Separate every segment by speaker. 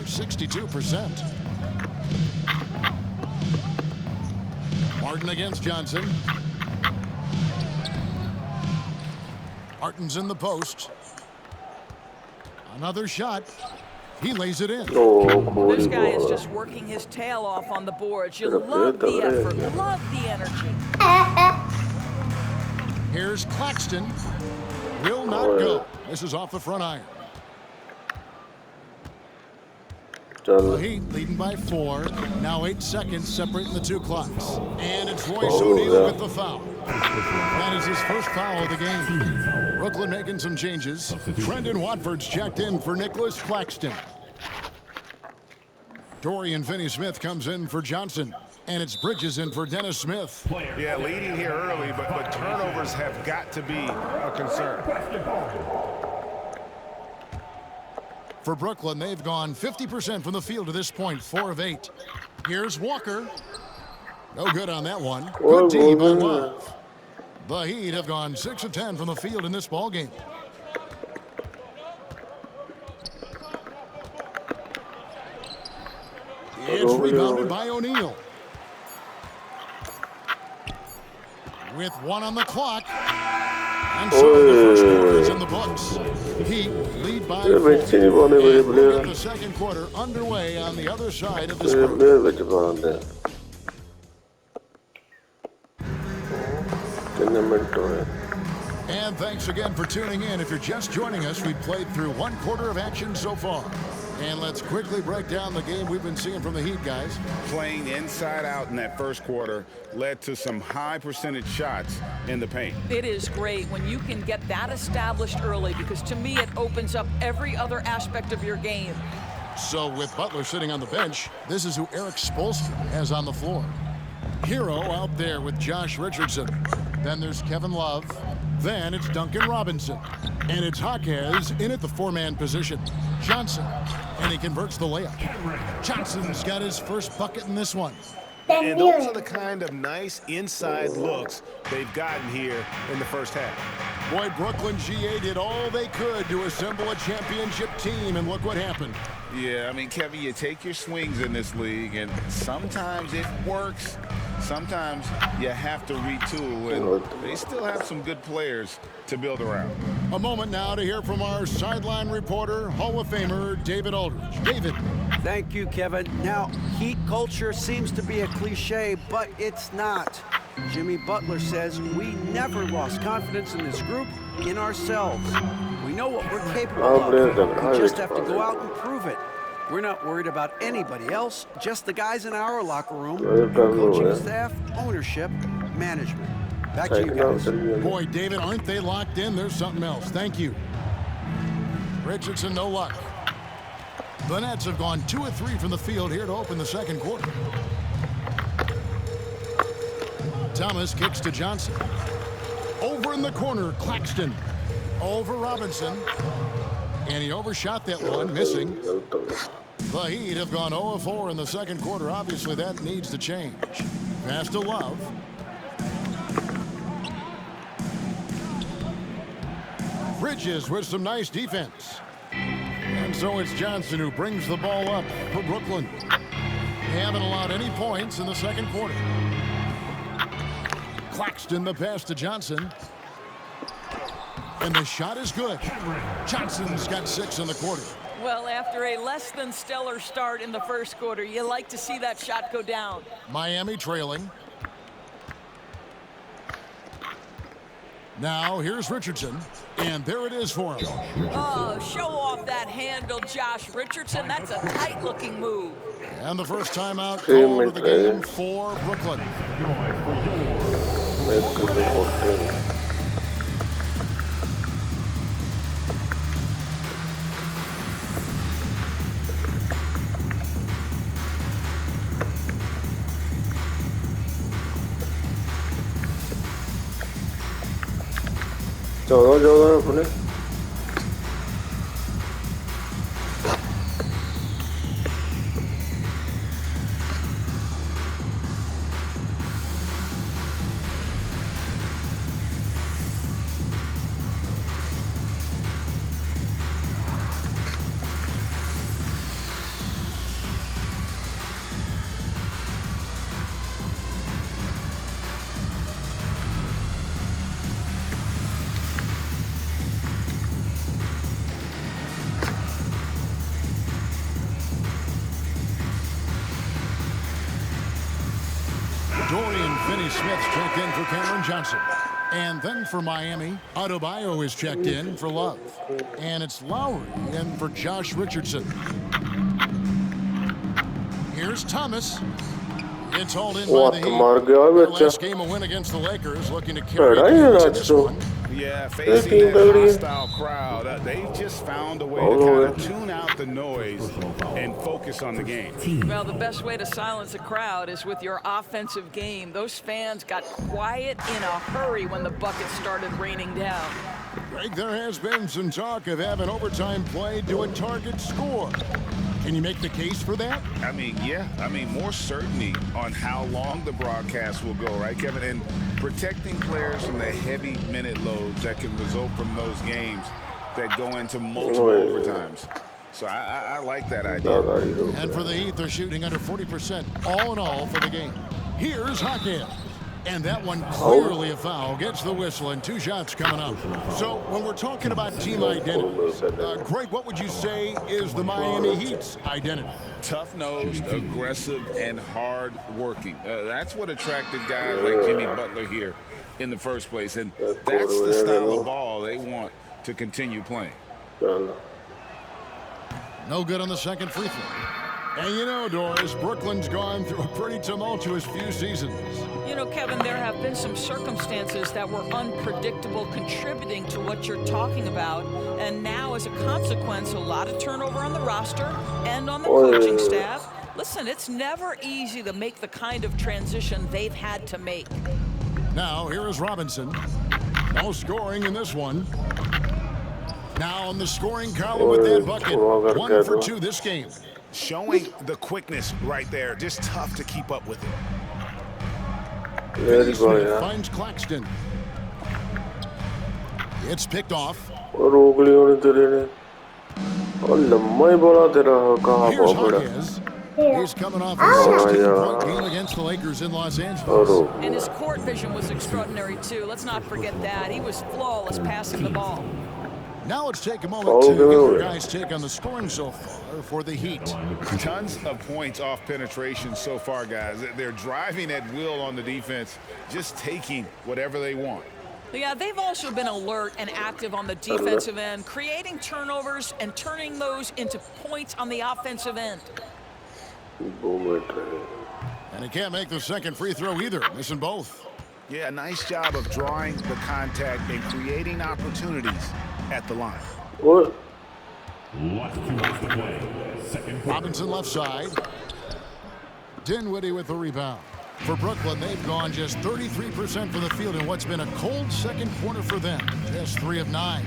Speaker 1: 62%. Martin against Johnson. Martin's in the post. Another shot. He lays it in.
Speaker 2: This guy is just working his tail off on the boards. You love the effort, love the energy.
Speaker 1: Here's Claxton. Will not go. This is off the front iron. The Heat leading by 4. Now 8 seconds separating the two clocks. And it's Royce O'Neal with the foul. That is his first foul of the game. Brooklyn making some changes. Brendan Watford's checked in for Nicholas Claxton. Dorian Finney-Smith comes in for Johnson. And it's Bridges in for Dennis Smith.
Speaker 3: Yeah, leading here early, but turnovers have got to be a concern.
Speaker 1: For Brooklyn, they've gone 50% from the field to this point, 4 of 8. Here's Walker. No good on that one. Good D by Love. The Heat have gone 6 of 10 from the field in this ballgame. It's rebounded by O'Neal. With 1 on the clock. And so the first quarter is in the books. Heat lead by 4. And we'll get the second quarter underway on the other side of this quarter. And thanks again for tuning in. If you're just joining us, we've played through 1 quarter of action so far. And let's quickly break down the game we've been seeing from the Heat, guys.
Speaker 3: Playing inside out in that first quarter led to some high percentage shots in the paint.
Speaker 2: It is great when you can get that established early, because to me it opens up every other aspect of your game.
Speaker 1: So with Butler sitting on the bench, this is who Eric Spoelstra has on the floor. Hero out there with Josh Richardson. Then there's Kevin Love. Then it's Duncan Robinson. And it's Jaquez in at the 4-man position. Johnson. And he converts the layup. Johnson's got his first bucket in this one.
Speaker 3: And those are the kind of nice inside looks they've gotten here in the first half.
Speaker 1: Boy, Brooklyn GA did all they could to assemble a championship team, and look what happened.
Speaker 3: Yeah, I mean, Kevin, you take your swings in this league, and sometimes it works. Sometimes you have to retool, and they still have some good players to build around.
Speaker 1: A moment now to hear from our sideline reporter, Hall of Famer David Aldridge. David.
Speaker 4: Thank you, Kevin. Now, Heat culture seems to be a cliche, but it's not. Jimmy Butler says we never lost confidence in this group, in ourselves. We know what we're capable of. We just have to go out and prove it. We're not worried about anybody else, just the guys in our locker room, coaching staff, ownership, management. Back to you guys.
Speaker 1: Boy, David, aren't they locked in? There's something else. Thank you. Richardson, no luck. The Nets have gone 2 of 3 from the field here to open the second quarter. Thomas kicks to Johnson. Over in the corner, Claxton. Over Robinson. And he overshot that one, missing. The Heat have gone 0 of 4 in the second quarter. Obviously, that needs to change. Pass to Love. Bridges with some nice defense. And so it's Johnson who brings the ball up for Brooklyn. They haven't allowed any points in the second quarter. Claxton the pass to Johnson. And the shot is good. Johnson's got 6 in the quarter.
Speaker 2: Well, after a less than stellar start in the first quarter, you like to see that shot go down.
Speaker 1: Miami trailing. Now here's Richardson, and there it is for him.
Speaker 2: Oh, show off that handle, Josh Richardson. That's a tight-looking move.
Speaker 1: And the first timeout call of the game for Brooklyn.
Speaker 5: 저거 보내.
Speaker 1: Dorian Finney-Smith checked in for Cameron Johnson. And then for Miami, Adebayo is checked in for Love. And it's Lowry in for Josh Richardson. Here's Thomas. It's hauled in by the Heat. Their last game a win against the Lakers, looking to carry it into this one.
Speaker 3: Yeah, facing that hostile crowd, they've just found a way to kind of tune out the noise and focus on the game.
Speaker 2: Well, the best way to silence a crowd is with your offensive game. Those fans got quiet in a hurry when the buckets started raining down.
Speaker 1: Greg, there has been some talk of having overtime played to a target score. Can you make the case for that?
Speaker 3: I mean, yeah. I mean, more certainty on how long the broadcast will go, right, Kevin? And protecting players from the heavy minute loads that can result from those games that go into multiple overtimes. So I like that idea.
Speaker 1: And for the Heat, they're shooting under 40% all in all for the game. Here's Hackett. And that one clearly a foul. Gets the whistle and 2 shots coming up. So when we're talking about team identity, Greg, what would you say is the Miami Heat's identity?
Speaker 3: Tough-nosed, aggressive, and hard-working. That's what attracted guys like Jimmy Butler here in the first place. And that's the style of ball they want to continue playing.
Speaker 1: No good on the second free throw. And you know, Doris, Brooklyn's gone through a pretty tumultuous few seasons.
Speaker 2: You know, Kevin, there have been some circumstances that were unpredictable contributing to what you're talking about. And now, as a consequence, a lot of turnover on the roster and on the coaching staff. Listen, it's never easy to make the kind of transition they've had to make.
Speaker 1: Now, here is Robinson. No scoring in this one. Now on the scoring column with that bucket. 1 for 2 this game.
Speaker 3: Showing the quickness right there. Just tough to keep up with it.
Speaker 1: Finney-Smith finds Claxton. It's picked off.
Speaker 5: Here's
Speaker 1: Hawkins. He's coming off a 16-point game against the Lakers in Los Angeles.
Speaker 2: And his court vision was extraordinary, too. Let's not forget that. He was flawless passing the ball.
Speaker 1: Now let's take a moment to get your guys' take on the scoring so far for the Heat.
Speaker 3: Tons of points off penetration so far, guys. They're driving at will on the defense, just taking whatever they want.
Speaker 2: Yeah, they've also been alert and active on the defensive end, creating turnovers and turning those into points on the offensive end.
Speaker 1: And he can't make the second free throw either, missing both.
Speaker 3: Yeah, nice job of drawing the contact and creating opportunities at the line.
Speaker 5: What?
Speaker 1: Robinson left side. Dinwiddie with the rebound. For Brooklyn, they've gone just 33% for the field in what's been a cold second quarter for them. Just 3 of 9.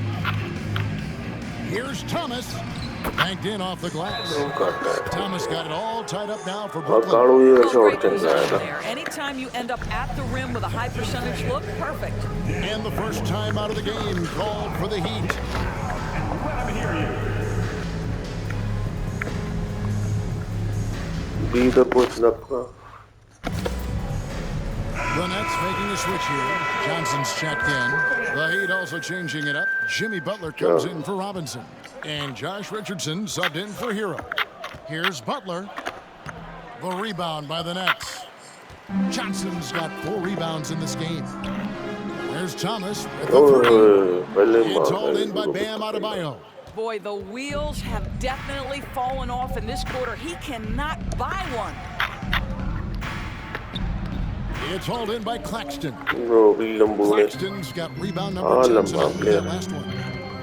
Speaker 1: Here's Thomas. Banked in off the glass. Thomas got it all tied up now for Brooklyn.
Speaker 2: Great position there. Anytime you end up at the rim with a high percentage look, perfect.
Speaker 1: And the first time out of the game called for the Heat. The Nets making a switch here. Johnson's checked in. The Heat also changing it up. Jimmy Butler comes in for Robinson. And Josh Richardson subbed in for Hero. Here's Butler. The rebound by the Nets. Johnson's got 4 rebounds in this game. There's Thomas with the 3. It's hauled in by Bam Adebayo.
Speaker 2: Boy, the wheels have definitely fallen off in this quarter. He cannot buy one.
Speaker 1: It's hauled in by Claxton. Claxton's got rebound number 10 tonight with that last one.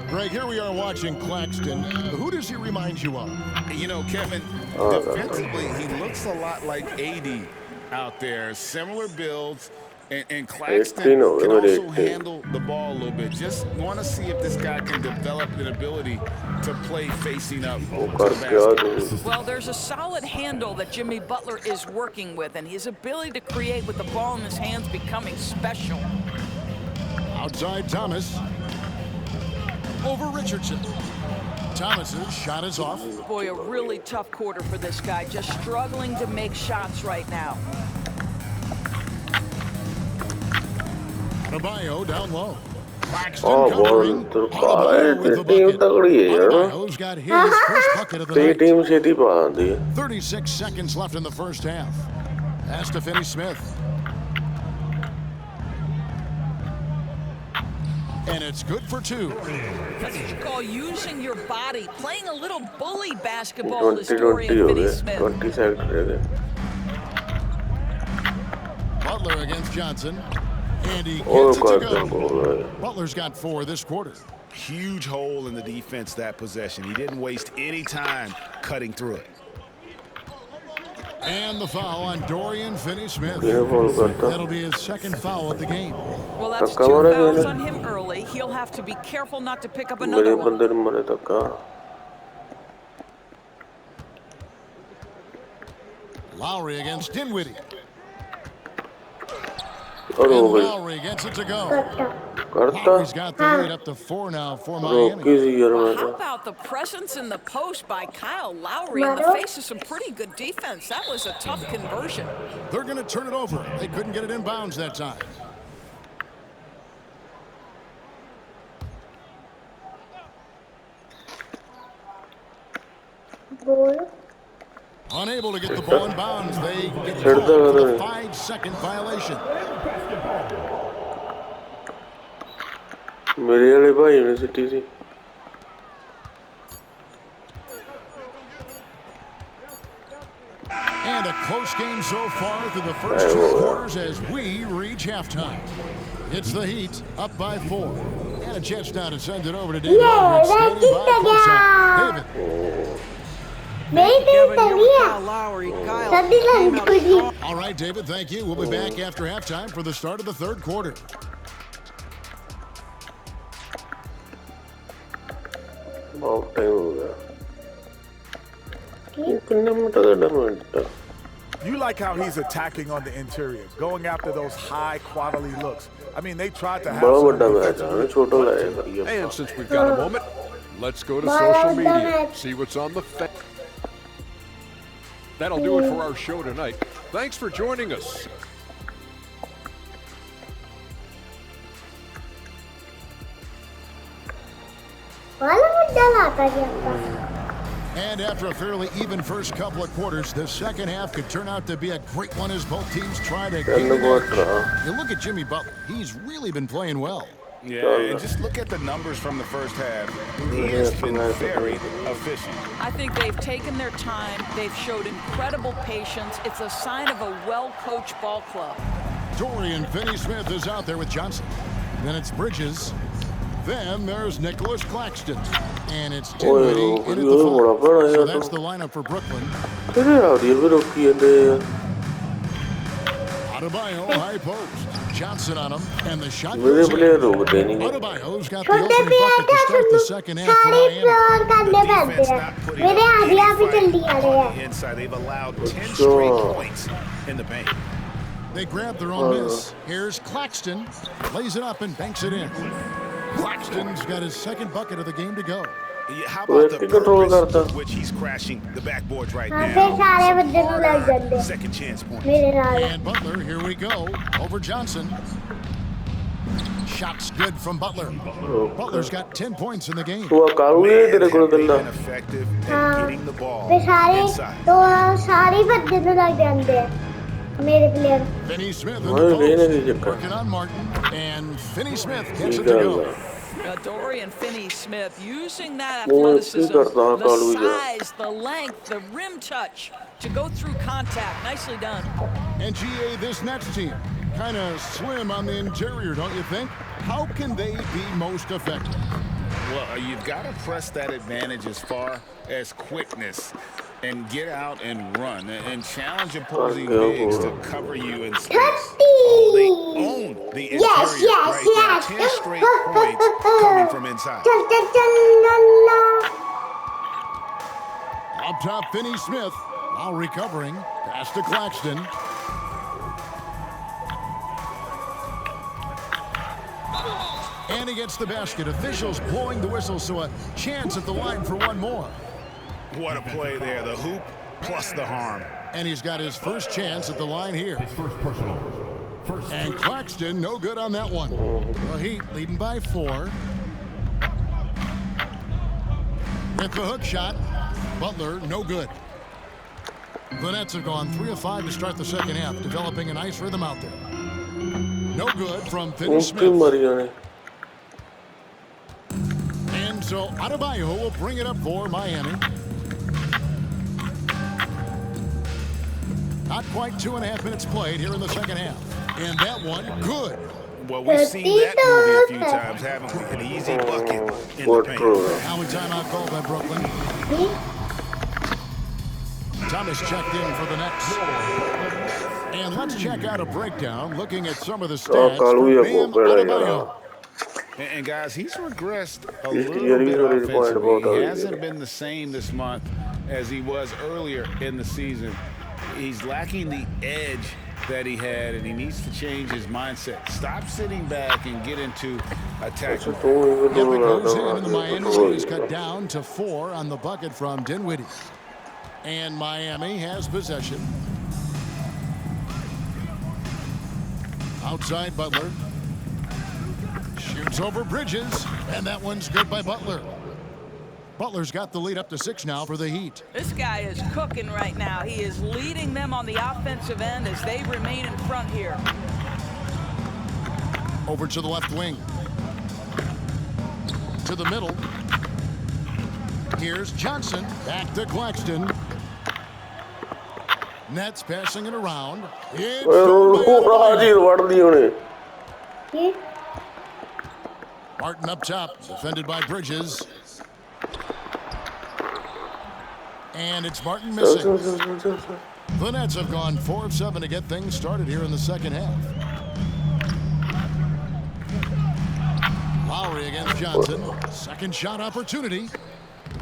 Speaker 1: Greg, here we are watching Claxton. Who does he remind you of?
Speaker 3: You know, Kevin, defensively, he looks a lot like AD out there. Similar builds. And Claxton can also handle the ball a little bit. Just want to see if this guy can develop an ability to play facing up to the basket.
Speaker 2: Well, there's a solid handle that Jimmy Butler is working with, and his ability to create with the ball in his hands becoming special.
Speaker 1: Outside Thomas. Over Richardson. Thomas's shot is off.
Speaker 2: Boy, a really tough quarter for this guy. Just struggling to make shots right now.
Speaker 1: Adebayo down low. Claxton covering. Adebayo with the bucket. Adebayo's got his first bucket of the night. 36 seconds left in the first half. Pass to Finney-Smith. And it's good for 2.
Speaker 2: That's what you call using your body, playing a little bully basketball is Dorian Finney-Smith.
Speaker 5: 20 side.
Speaker 1: Butler against Johnson. And he gets it to go. Butler's got 4 this quarter.
Speaker 3: Huge hole in the defense that possession. He didn't waste any time cutting through it.
Speaker 1: And the foul on Dorian Finney-Smith. That'll be his second foul of the game.
Speaker 2: Well, that's 2 fouls on him early. He'll have to be careful not to pick up another one.
Speaker 1: Lowry against Dinwiddie. And Lowry gets it to go. Lowry's got the lead up to 4 now for Miami.
Speaker 2: Well, how about the presence in the post by Kyle Lowry in the face of some pretty good defense? That was a tough conversion.
Speaker 1: They're going to turn it over. They couldn't get it in bounds that time. Unable to get the ball in bounds. They get called for a 5-second violation.
Speaker 5: मेरे वाले भाई university से
Speaker 1: And a close game so far through the first 2 quarters as we reach halftime. It's the Heat up by 4. And a chance now to send it over to David Aldridge, standing by courtside. David. All right, David, thank you. We'll be back after halftime for the start of the 3rd quarter.
Speaker 5: बहुत time हो गया कितने minute का
Speaker 6: You like how he's attacking on the interior, going after those high-quality looks. I mean, they tried to have
Speaker 7: And since we've got a moment, let's go to social media, see what's on the That'll do it for our show tonight. Thanks for joining us.
Speaker 1: And after a fairly even first couple of quarters, the second half could turn out to be a great one as both teams try to gain an edge. You look at Jimmy Butler. He's really been playing well.
Speaker 3: Yeah, and just look at the numbers from the first half. He has been very efficient.
Speaker 2: I think they've taken their time. They've showed incredible patience. It's a sign of a well-coached ball club.
Speaker 1: Dorian Finney-Smith is out there with Johnson. Then it's Bridges. Then there's Nicholas Claxton. And it's Dinwiddie in at the 4. So that's the lineup for Brooklyn. Adebayo, high post. Johnson on him. And the shot goes in. Adebayo's got the opening bucket to start the second half for Miami.
Speaker 3: Inside, they've allowed 10 straight points in the paint.
Speaker 1: They grab their own miss. Here's Claxton. Lays it up and banks it in. Claxton's got his second bucket of the game to go.
Speaker 3: Yeah, how about the purpose with which he's crashing the backboards right now? Second chance point.
Speaker 1: And Butler, here we go, over Johnson. Shots good from Butler. Butler's got 10 points in the game.
Speaker 3: Man, have they been effective at getting the ball inside.
Speaker 1: Finney-Smith in the post, working on Martin, and Finney-Smith gets it to go.
Speaker 2: Dorian Finney-Smith using that athleticism, the size, the length, the rim touch to go through contact. Nicely done.
Speaker 1: And GA, this Nets team, kind of slim on the interior, don't you think? How can they be most effective?
Speaker 3: Well, you've got to press that advantage as far as quickness and get out and run and challenge opposing bigs to cover you in space. Oh, they own the interior right there. 10 straight points coming from inside.
Speaker 1: Up top, Finney-Smith. While recovering, pass to Claxton. And he gets the basket. Officials blowing the whistle, so a chance at the line for one more.
Speaker 3: What a play there. The hoop plus the harm.
Speaker 1: And he's got his first chance at the line here. And Claxton, no good on that one. The Heat leading by 4. With the hook shot, Butler, no good. The Nets have gone 3 of 5 to start the second half, developing a nice rhythm out there. No good from Finney-Smith. So Adebayo will bring it up for Miami. Not quite 2.5 minutes played here in the second half. And that one, good.
Speaker 3: Well, we've seen that movie a few times, haven't we? An easy bucket in the paint.
Speaker 1: Now a timeout called by Brooklyn. Thomas checked in for the Nets. And let's check out a breakdown looking at some of the stats for Bam Adebayo.
Speaker 3: And guys, he's regressed a little bit offensively. He hasn't been the same this month as he was earlier in the season. He's lacking the edge that he had, and he needs to change his mindset. Stop sitting back and get into attack.
Speaker 1: Yep, it goes in, and the Miami lead is cut down to 4 on the bucket from Dinwiddie. And Miami has possession. Outside Butler. Shoots over Bridges, and that one's good by Butler. Butler's got the lead up to 6 now for the Heat.
Speaker 2: This guy is cooking right now. He is leading them on the offensive end as they remain in front here.
Speaker 1: Over to the left wing. To the middle. Here's Johnson. Back to Claxton. Nets passing it around. It's Martin up top, defended by Bridges. And it's Martin missing. The Nets have gone 4 of 7 to get things started here in the second half. Lowry against Johnson. Second shot opportunity.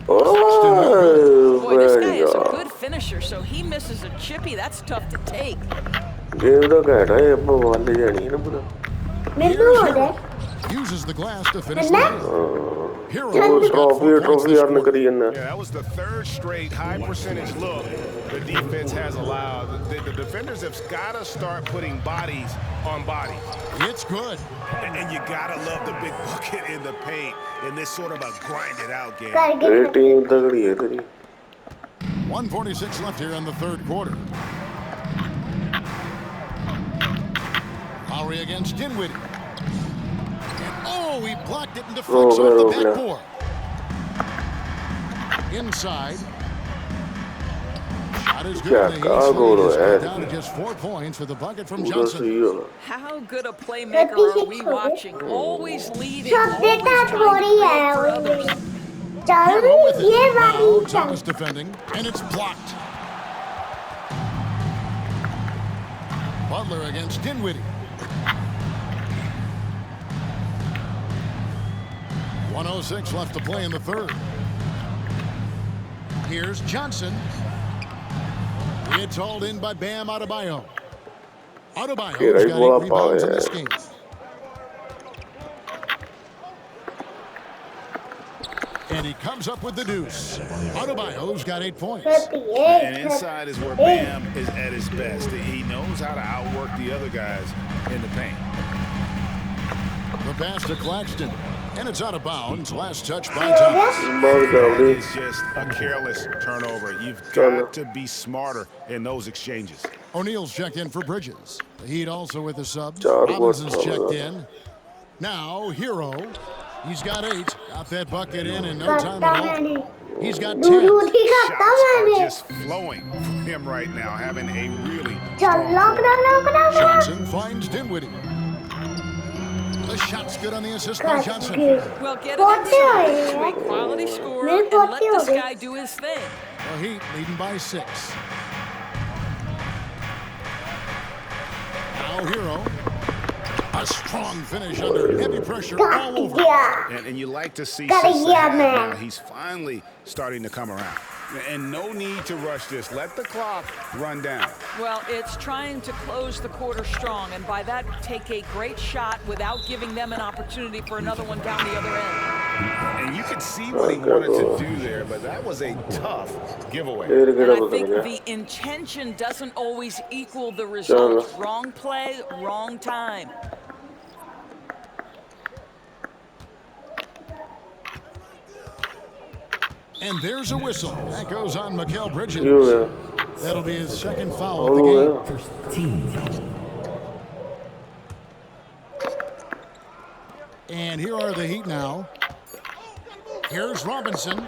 Speaker 2: Boy, this guy is a good finisher, so he misses a chippy. That's tough to take.
Speaker 1: Uses the glass to finish the game. Hero got 4 points this quarter.
Speaker 3: Yeah, that was the third straight high percentage look the defense has allowed. The defenders have got to start putting bodies on bodies.
Speaker 1: It's good.
Speaker 3: And you got to love the big bucket in the paint in this sort of a grinded out game.
Speaker 1: 1:46 left here in the third quarter. Lowry against Dinwiddie. Oh, he blocked it and deflects off the backboard. Inside. Shot is good. The Heat is cut down to just 4 points for the bucket from Johnson.
Speaker 2: How good a playmaker are we watching? Always leading, always trying to create for others.
Speaker 1: Hero with it. Now Thomas defending, and it's blocked. Butler against Dinwiddie. 1:06 left to play in the third. Here's Johnson. It's hauled in by Bam Adebayo. Adebayo's got 8 rebounds in this game. And he comes up with the deuce. Adebayo's got 8 points.
Speaker 3: And inside is where Bam is at his best. He knows how to outwork the other guys in the paint.
Speaker 1: The pass to Claxton. And it's out of bounds. Last touch by Thomas.
Speaker 3: It's just a careless turnover. You've got to be smarter in those exchanges.
Speaker 1: O'Neal's checked in for Bridges. The Heat also with the subs. Robinson's checked in. Now, Hero. He's got 8. Got that bucket in no time at all. He's got 10.
Speaker 3: Shots are just flowing from him right now, having a really strong quarter.
Speaker 1: Johnson finds Dinwiddie. The shot's good on the assist by Johnson.
Speaker 2: Well, get it inside to a quality scorer and let this guy do his thing.
Speaker 1: The Heat leading by 6. Now Hero. A strong finish under heavy pressure all over.
Speaker 3: And you like to see now he's finally starting to come around. And no need to rush this. Let the clock run down.
Speaker 2: Well, it's trying to close the quarter strong, and by that, take a great shot without giving them an opportunity for another one down the other end.
Speaker 3: And you could see what he wanted to do there, but that was a tough giveaway.
Speaker 2: And I think the intention doesn't always equal the result. Wrong play, wrong time.
Speaker 1: And there's a whistle. That goes on Mikal Bridges. That'll be his second foul of the game. And here are the Heat now. Here's Robinson.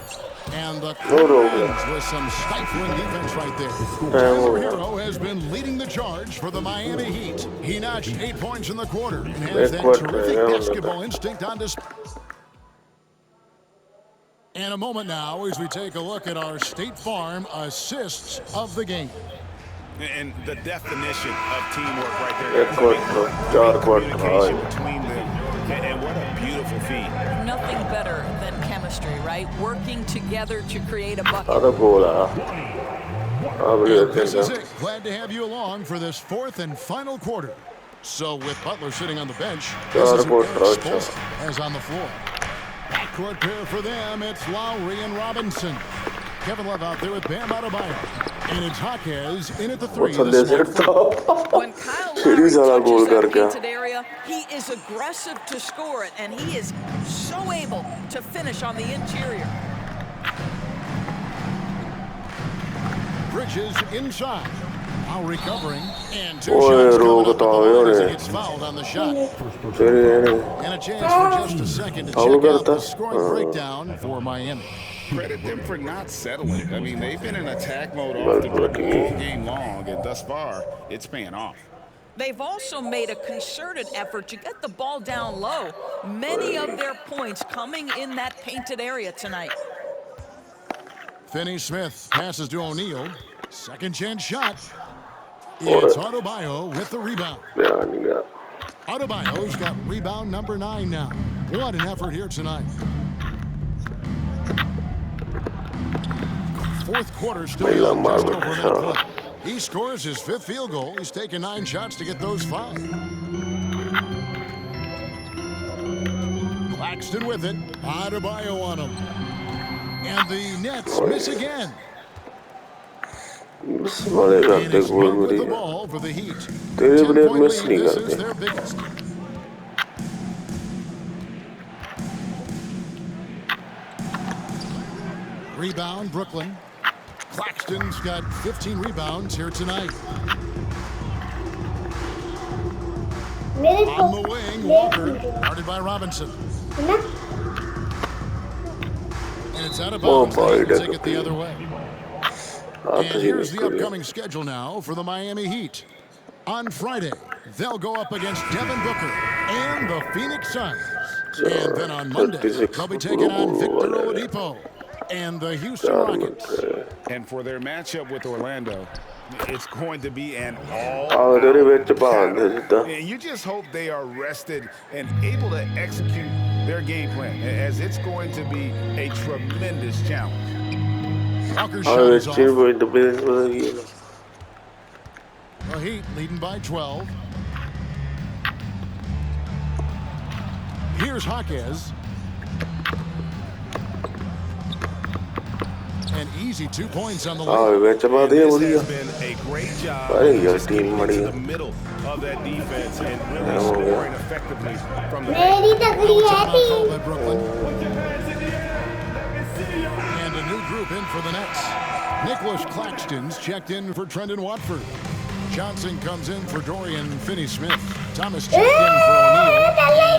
Speaker 1: And the Cubs with some stifling defense right there. Tyler Hero has been leading the charge for the Miami Heat. He notched 8 points in the quarter and has that terrific basketball instinct on display. In a moment now, as we take a look at our State Farm assists of the game.
Speaker 3: And the definition of teamwork right there. Communication between them. And what a beautiful feat.
Speaker 2: Nothing better than chemistry, right? Working together to create a bucket.
Speaker 1: And this is it. Glad to have you along for this fourth and final quarter. So with Butler sitting on the bench, this is Eric Spoelstra as on the floor. Backcourt pair for them, it's Lowry and Robinson. Kevin Love out there with Bam Adebayo. And it's Jaquez in at the three.
Speaker 2: When Kyle Lowry touches that painted area, he is aggressive to score it, and he is so able to finish on the interior.
Speaker 1: Bridges inside. Now recovering. And two shots coming up as he gets fouled on the shot. And a chance for just a second to check out the scoring breakdown for Miami.
Speaker 3: Credit them for not settling. I mean, they've been in attack mode off the dribble all game long, and thus far, it's paying off.
Speaker 2: They've also made a concerted effort to get the ball down low. Many of their points coming in that painted area tonight.
Speaker 1: Finney-Smith passes to O'Neal. Second chance shot. It's Adebayo with the rebound. Adebayo's got rebound number 9 now. What an effort here tonight. Fourth quarter still just over a minute play. He scores his 5th field goal. He's taken 9 shots to get those 5. Claxton with it. Adebayo on him. And the Nets miss again. And it's Monk with the ball for the Heat. 10-point lead. This is their biggest. Rebound, Brooklyn. Claxton's got 15 rebounds here tonight. On the wing, Walker, guarded by Robinson. And it's out of bounds. They take it the other way. And here's the upcoming schedule now for the Miami Heat. On Friday, they'll go up against Devin Booker and the Phoenix Suns. And then on Monday, they'll be taking on Victor Oladipo and the Houston Rockets.
Speaker 3: And for their matchup with Orlando, it's going to be an all-out battle. And you just hope they are rested and able to execute their game plan, as it's going to be a tremendous challenge.
Speaker 1: Walker's shot is off. The Heat leading by 12. Here's Jaquez. An easy 2 points on the line.
Speaker 3: This has been a great job just getting into the middle of that defense and really scoring effectively from the
Speaker 1: And a new group in for the Nets. Nicholas Claxton's checked in for Trendon Watford. Johnson comes in for Dorian Finney-Smith. Thomas checked in for O'Neal.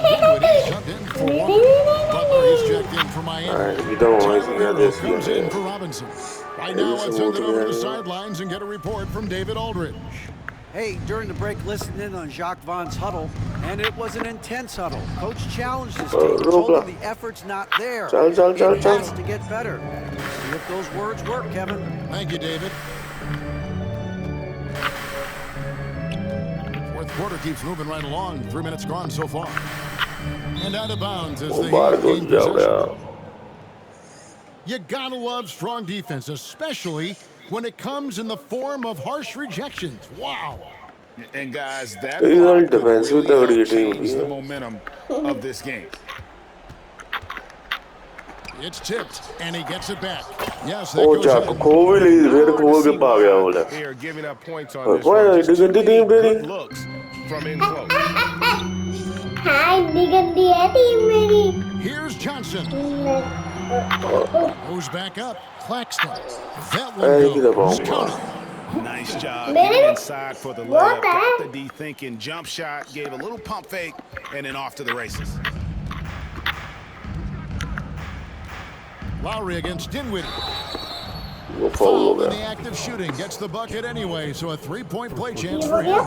Speaker 1: Dinwiddie subbed in for Walker. Butler is checked in for Miami. Tyler comes in for Robinson. Right now, let's send it over to the sidelines and get a report from David Aldridge.
Speaker 4: Hey, during the break, listened in on Jacques Vaughn's huddle, and it was an intense huddle. Coach challenged his team, told them the effort's not there. It has to get better. See if those words work, Kevin.
Speaker 1: Thank you, David. Fourth quarter keeps moving right along. 3 minutes gone so far. And out of bounds as the Heat gain possession. You gotta love strong defense, especially when it comes in the form of harsh rejections. Wow.
Speaker 3: And guys, that really helped change the momentum of this game.
Speaker 1: It's tipped, and he gets it back. Yes, that goes in.
Speaker 3: They are giving up points on this one. Just good looks from in close.
Speaker 1: Here's Johnson. Goes back up. Claxton. That one goes.
Speaker 3: Nice job getting inside for the layup. Got the D thinking jump shot. Gave a little pump fake, and then off to the races.
Speaker 1: Lowry against Dinwiddie.
Speaker 5: वो foul हो
Speaker 1: Foul in
Speaker 5: गया
Speaker 1: the act of shooting. Gets the bucket anyway, so a three-point play chance for him.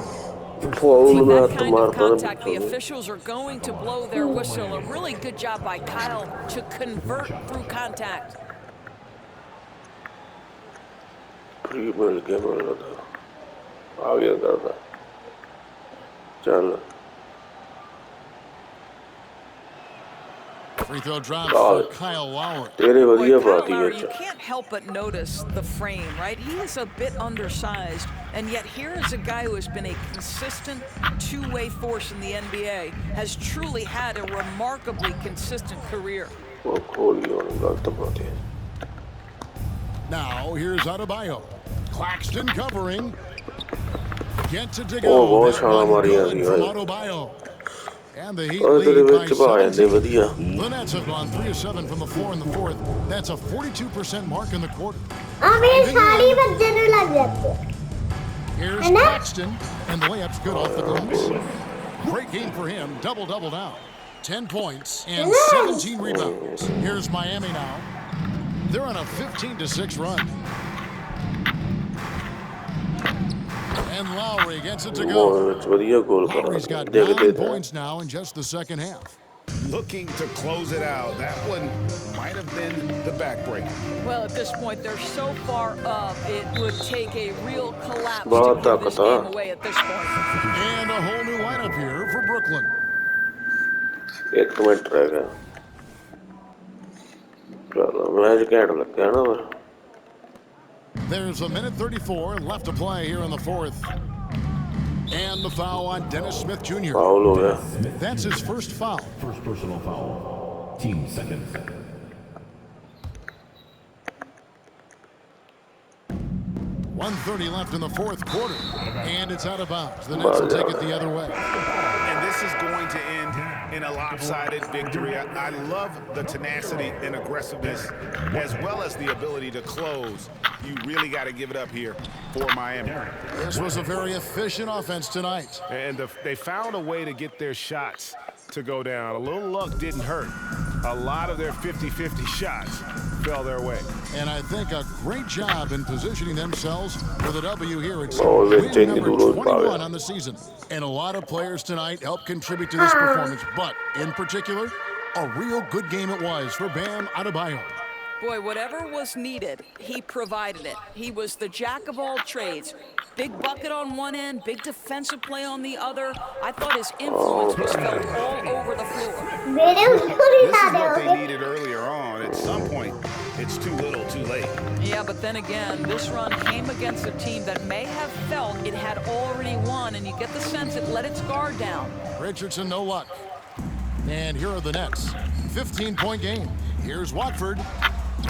Speaker 5: Foul
Speaker 2: With
Speaker 5: में
Speaker 2: that
Speaker 5: हाथ
Speaker 2: kind of
Speaker 5: मारता है
Speaker 2: contact, the
Speaker 5: बच्चों को
Speaker 2: officials are going to blow their whistle. A really good job by Kyle to convert through contact.
Speaker 5: Free मिल गया था आ गया था चल
Speaker 1: Free throw drops for Kyle Lowry.
Speaker 5: तेरे
Speaker 2: Boy,
Speaker 5: बढ़िया
Speaker 2: Kyle
Speaker 5: बात ही
Speaker 2: Lowry,
Speaker 5: है
Speaker 2: you can't help but notice the frame, right? He is a bit undersized, and yet here is a guy who has been a consistent two-way force in the NBA, has truly had a remarkably consistent career.
Speaker 5: वो खोल गया गलत बात है
Speaker 1: Now, here's Adebayo. Claxton covering. Gets it to
Speaker 5: Oh,
Speaker 1: go.
Speaker 5: बहुत
Speaker 1: That
Speaker 5: छाला
Speaker 1: one
Speaker 5: मारी
Speaker 1: good
Speaker 5: यार
Speaker 1: from
Speaker 5: ये
Speaker 1: Adebayo. And the Heat
Speaker 5: और तेरे
Speaker 1: lead by
Speaker 5: ਵਿੱਚ ਬਾਹਰ ਨੇ
Speaker 1: 17.
Speaker 5: ਵਧੀਆ
Speaker 1: The Nets have gone 3 of 7 from the floor in the fourth. That's a 42% mark in the quarter.
Speaker 8: मेरी साड़ी बजने लग जाती है
Speaker 1: Here's Claxton, and the layup's good off the glass. Great game for him. Double now. 10 points and 17 rebounds. Here's Miami now. They're on a 15-6 run. And Lowry gets it to go.
Speaker 5: बहुत बढ़िया गोल कर
Speaker 1: Lowry's got
Speaker 5: देख
Speaker 1: 9
Speaker 5: देते हैं
Speaker 1: points now in just the second half.
Speaker 3: Looking to close it out. That one might have been the backbreaker.
Speaker 2: Well, at this point, they're so far up, it would take a real collapse to
Speaker 5: बहुत
Speaker 2: give this
Speaker 5: ताकत है
Speaker 2: game away at this point.
Speaker 1: And a whole new lineup here for Brooklyn.
Speaker 5: 1 minute रह गया चलो match cat लग गया ना मेरा
Speaker 1: There's a minute 34 left to play here in the fourth. And the foul on Dennis Smith Jr.
Speaker 5: Foul हो गया
Speaker 1: That's his first foul.
Speaker 9: First personal foul. Team second.
Speaker 1: 1:30 left in the fourth quarter. And it's out of bounds. The Nets will take it the other way.
Speaker 3: And this is going to end in a lopsided victory. I love the tenacity and aggressiveness, as well as the ability to close. You really got to give it up here for Miami.
Speaker 1: This was a very efficient offense tonight.
Speaker 10: And they found a way to get their shots to go down. A little luck didn't hurt. A lot of their 50-50 shots fell their way.
Speaker 1: And I think a great job in positioning themselves for the W here. It's
Speaker 5: Always
Speaker 1: win
Speaker 5: change
Speaker 1: number
Speaker 5: the rules,
Speaker 1: 21 on the season. And a lot of players tonight helped contribute to this performance. But in particular, a real good game it was for Bam Adebayo.
Speaker 2: Boy, whatever was needed, he provided it. He was the jack of all trades. Big bucket on one end, big defensive play on the other. I thought his influence was felt all over the floor.
Speaker 8: मेरे उसको भी
Speaker 3: This is
Speaker 8: सादे
Speaker 3: what
Speaker 8: हो
Speaker 3: they
Speaker 8: गए
Speaker 3: needed earlier on. At some point, it's too little, too late.
Speaker 2: Yeah, but then again, this run came against a team that may have felt it had already won, and you get the sense it let its guard down.
Speaker 1: Richardson, no luck. And here are the Nets. 15-point game. Here's Watford.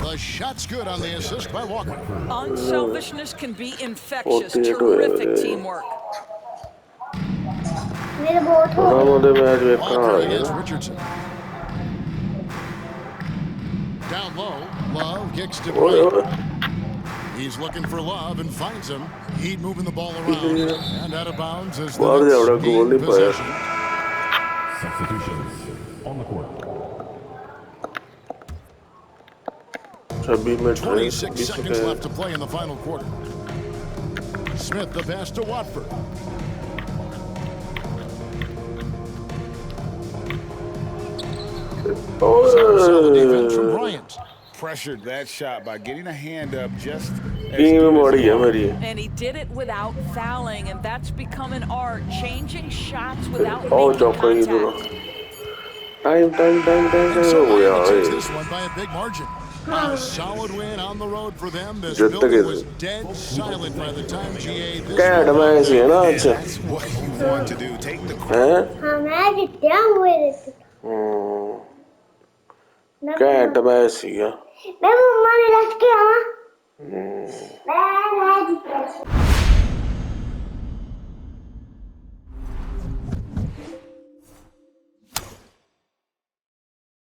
Speaker 1: The shot's good on the assist by Walker.
Speaker 2: Unselfishness can be infectious. Terrific teamwork.
Speaker 8: मेरे बहुत हो
Speaker 5: हम उधर match देख
Speaker 1: Walker
Speaker 5: रहा है
Speaker 1: against Richardson. Down low, Love kicks to
Speaker 5: ओए
Speaker 1: Bryant.
Speaker 5: ओए
Speaker 1: He's looking for Love and finds him. Heat moving the ball around and out of bounds as the
Speaker 5: बाहर
Speaker 1: Nets
Speaker 5: जावड़ा
Speaker 1: gain
Speaker 5: गोल नहीं पाया
Speaker 1: possession.
Speaker 9: Substitutions on the court.
Speaker 5: 26 minute
Speaker 1: 26 seconds left to play in the final quarter. Smith the pass to Watford. Solid defense from Bryant.
Speaker 3: Pressured that shot by getting a hand up just as
Speaker 5: team
Speaker 3: good
Speaker 5: मोड़ी
Speaker 3: as
Speaker 5: है मेरी
Speaker 2: And he did it without fouling, and that's become an art, changing shots without
Speaker 5: और
Speaker 2: making
Speaker 5: चौका ही दोनों
Speaker 2: contact.
Speaker 5: Time
Speaker 1: And so
Speaker 5: हो गया
Speaker 1: Miami takes
Speaker 5: भाई
Speaker 1: this one by a big margin. A solid win on the road for them. This
Speaker 5: Just
Speaker 1: building
Speaker 5: take it.
Speaker 1: was dead silent by the time GA this
Speaker 5: cat
Speaker 1: one.
Speaker 5: Match है ना
Speaker 3: And
Speaker 5: अच्छा
Speaker 3: that's what you want to do. Take the
Speaker 5: हैं
Speaker 8: हाँ मैं जितना हुए रहते
Speaker 5: cat match है
Speaker 8: मैं मम्मा ने रख के आवा मैं जितना